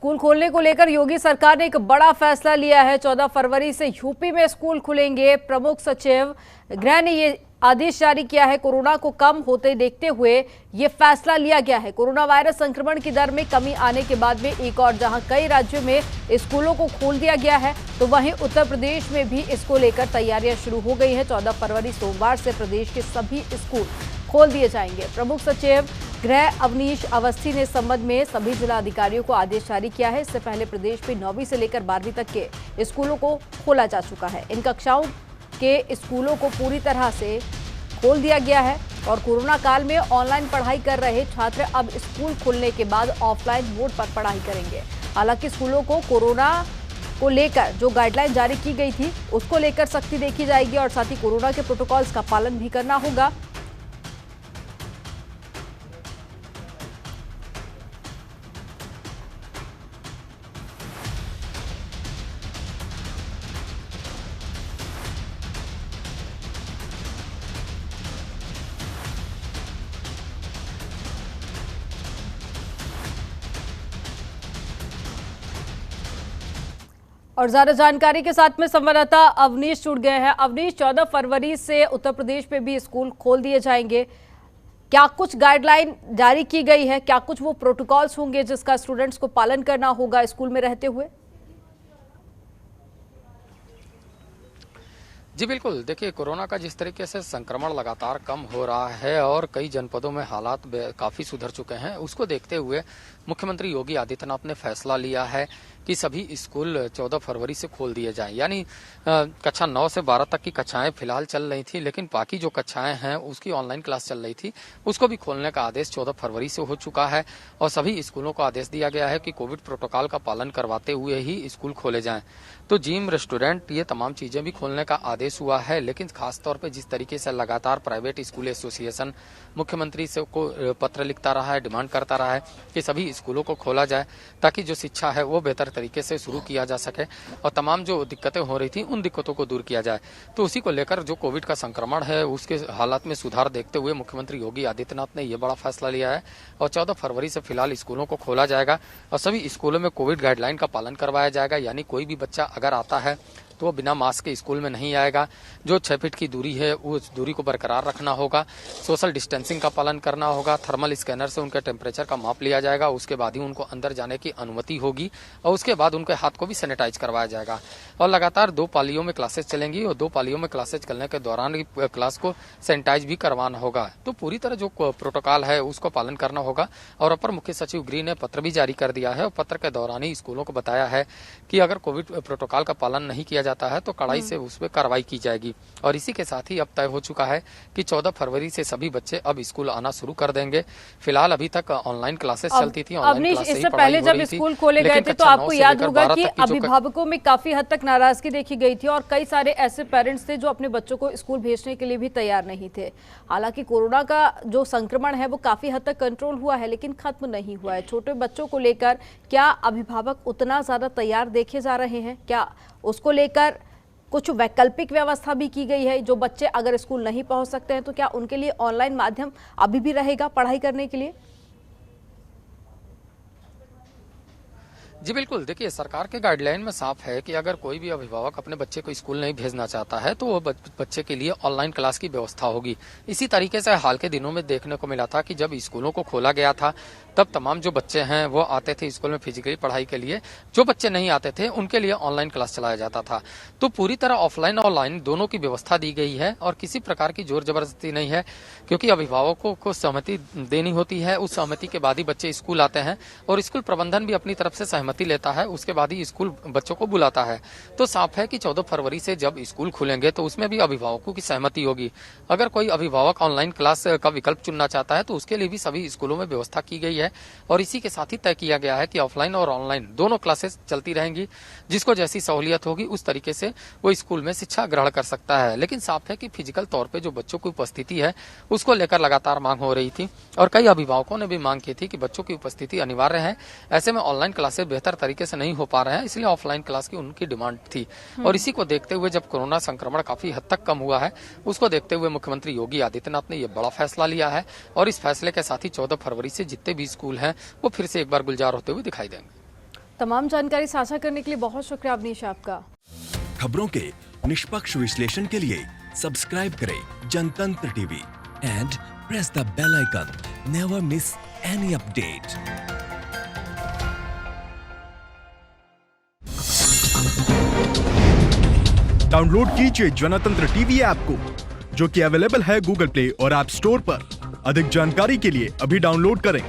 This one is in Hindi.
स्कूल खोलने को लेकर योगी सरकार ने एक बड़ा फैसला लिया है। 14 फरवरी से यूपी में स्कूल खुलेंगे। प्रमुख सचिव गृह ने ये आदेश जारी किया है। कोरोना को कम होते देखते हुए ये फैसला लिया गया है। कोरोना वायरस संक्रमण की दर में कमी आने के बाद में एक और जहां कई राज्यों में स्कूलों को खोल दिया गया है, तो वहीं उत्तर प्रदेश में भी इसको लेकर तैयारियां शुरू हो गई है। 14 फरवरी सोमवार से प्रदेश के सभी स्कूल खोल दिए जाएंगे। प्रमुख सचिव गृह अवनीश अवस्थी ने इस संबंध में सभी जिला अधिकारियों को आदेश जारी किया है। इससे पहले प्रदेश में 9वीं से लेकर 12वीं तक के स्कूलों को खोला जा चुका है। इन कक्षाओं के स्कूलों को पूरी तरह से खोल दिया गया है और कोरोना काल में ऑनलाइन पढ़ाई कर रहे छात्र अब स्कूल खुलने के बाद ऑफलाइन मोड पर पढ़ाई करेंगे। हालांकि स्कूलों को कोरोना को लेकर जो गाइडलाइन जारी की गई थी उसको लेकर सख्ती देखी जाएगी और साथ ही कोरोना के प्रोटोकॉल्स का पालन भी करना होगा। और ज्यादा जानकारी के साथ में संवाददाता अवनीश जुड़ गए हैं। अवनीश, 14 फरवरी से उत्तर प्रदेश में भी स्कूल खोल दिए जाएंगे। क्या कुछ गाइडलाइन जारी की गई है? क्या कुछ वो प्रोटोकॉल्स होंगे जिसका स्टूडेंट्स को पालन करना होगा स्कूल में रहते हुए? जी बिल्कुल, देखिए कोरोना का जिस तरीके से संक्रमण लगातार कम हो रहा है और कई जनपदों में हालात काफी सुधर चुके हैं, उसको देखते हुए मुख्यमंत्री योगी आदित्यनाथ ने फैसला लिया है कि सभी स्कूल 14 फरवरी से खोल दिए जाएं। यानी कक्षा 9 से 12 तक की कक्षाएं फिलहाल चल रही थी, लेकिन बाकी जो कक्षाएं हैं उसकी ऑनलाइन क्लास चल रही थी, उसको भी खोलने का आदेश 14 फरवरी से हो चुका है और सभी स्कूलों को आदेश दिया गया है कि कोविड प्रोटोकॉल का पालन करवाते हुए ही स्कूल खोले जाएं। तो जिम, रेस्टोरेंट, ये तमाम चीजें भी खोलने का आदेश हुआ है। लेकिन खासतौर पर जिस तरीके से लगातार प्राइवेट स्कूल एसोसिएशन मुख्यमंत्री से को पत्र लिखता रहा है, डिमांड करता रहा है कि सभी स्कूलों को खोला जाए ताकि जो शिक्षा है वो बेहतर तरीके से शुरू किया जा सके और तमाम जो दिक्कतें हो रही थी उन दिक्कतों को दूर किया जाए। तो उसी को लेकर जो कोविड का संक्रमण है उसके हालात में सुधार देखते हुए मुख्यमंत्री योगी आदित्यनाथ ने यह बड़ा फैसला लिया है और 14 फरवरी से फिलहाल स्कूलों को खोला जाएगा और सभी स्कूलों में कोविड गाइडलाइन का पालन करवाया जाएगा। यानी कोई भी बच्चा अगर आता है तो वो बिना मास्क के स्कूल में नहीं आएगा। जो 6 फीट की दूरी है उस दूरी को बरकरार रखना होगा, सोशल डिस्टेंसिंग का पालन करना होगा, थर्मल स्कैनर से उनके टेम्परेचर का माप लिया जाएगा, उसके बाद ही उनको अंदर जाने की अनुमति होगी और उसके बाद उनके हाथ को भी सैनिटाइज करवाया जाएगा। और लगातार 2 पालियों में क्लासेस चलेंगी और 2 पालियों में क्लासेस चलने के दौरान क्लास को सैनिटाइज भी करवाना होगा। तो पूरी तरह जो प्रोटोकॉल है उसको पालन करना होगा और अपर मुख्य सचिव गृह ने पत्र भी जारी कर दिया है और पत्र के दौरान ही स्कूलों को बताया है कि अगर कोविड प्रोटोकॉल का पालन नहीं किया जाता है तो कड़ाई से उस पर कार्रवाई की जाएगी। और इसी के साथ ही अब तय हो चुका है कि 14 फरवरी से सभी बच्चे अब स्कूल आना शुरू कर देंगे। फिलहाल अभी तक ऑनलाइन क्लासेस चलती थी, ऑनलाइन क्लास से ही पढ़ाई हो रही थी। इससे पहले जब स्कूल खोले गए थे तो आपको याद होगा कि अभिभावकों में काफी हद तक नाराजगी देखी गई थी और कई सारे ऐसे पेरेंट्स थे जो अपने बच्चों को स्कूल भेजने के लिए भी तैयार नहीं थे। हालांकि कोरोना का जो संक्रमण है वो काफी हद तक कंट्रोल हुआ है लेकिन खत्म नहीं हुआ है। छोटे बच्चों को लेकर क्या अभिभावक उतना ज्यादा तैयार देखे जा रहे हैं? क्या उसको लेकर कुछ वैकल्पिक व्यवस्था भी की गई है? जो बच्चे अगर स्कूल नहीं पहुंच सकते हैं तो क्या उनके लिए ऑनलाइन माध्यम अभी भी रहेगा पढ़ाई करने के लिए? जी बिल्कुल, देखिए सरकार के गाइडलाइन में साफ है कि अगर कोई भी अभिभावक अपने बच्चे को स्कूल नहीं भेजना चाहता है तो वो बच्चे के लिए ऑनलाइन क्लास की व्यवस्था होगी। इसी तरीके से हाल के दिनों में देखने को मिला था कि जब स्कूलों को खोला गया था तब तमाम जो बच्चे हैं वो आते थे स्कूल में फिजिकली पढ़ाई के लिए, जो बच्चे नहीं आते थे उनके लिए ऑनलाइन क्लास चलाया जाता था। तो पूरी तरह ऑफलाइन और ऑनलाइन दोनों की व्यवस्था दी गई है और किसी प्रकार की जोर जबरदस्ती नहीं है, क्योंकि अभिभावकों को सहमति देनी होती है। उस सहमति के बाद ही बच्चे स्कूल आते हैं और स्कूल प्रबंधन भी अपनी तरफ से सहमति लेता है, उसके बाद ही स्कूल बच्चों को बुलाता है। तो साफ है कि 14 फरवरी से जब स्कूल खुलेंगे तो उसमें भी अभिभावकों की सहमति होगी। अगर कोई अभिभावक ऑनलाइन क्लास का विकल्प चुनना चाहता है तो उसके लिए भी सभी स्कूलों में व्यवस्था की गई है और इसी के साथ ही तय किया गया है कि ऑफलाइन और ऑनलाइन दोनों क्लासेस चलती रहेंगी। जिसको जैसी सहूलियत होगी उस तरीके से वो स्कूल में शिक्षा ग्रहण कर सकता है। लेकिन साफ है कि फिजिकल तौर पे जो बच्चों की उपस्थिति है उसको लेकर लगातार मांग हो रही थी और कई अभिभावकों ने भी मांग की थी कि बच्चों की उपस्थिति अनिवार्य है। ऐसे में ऑनलाइन क्लासेस बेहतर तरीके से नहीं हो पा रहे हैं, इसलिए ऑफलाइन क्लास की उनकी डिमांड थी। और इसी को देखते हुए जब कोरोना संक्रमण काफी हद तक कम हुआ है उसको देखते हुए मुख्यमंत्री योगी आदित्यनाथ ने यह बड़ा फैसला लिया है और इस फैसले के साथ ही 14 फरवरी से जितने भी स्कूल हैं वो फिर से एक बार गुलजार होते हुए दिखाई देंगे। तमाम जानकारी साझा करने के लिए बहुत शुक्रिया अवनीश आपका। खबरों के निष्पक्ष विश्लेषण के लिए सब्सक्राइब करें Janatantra TV and press the bell icon. Never miss any update. Download कीजिए जनतंत्र टीवी ऐप को, जो कि अवेलेबल है गूगल प्ले और ऐप स्टोर पर। अधिक जानकारी के लिए अभी डाउनलोड करें।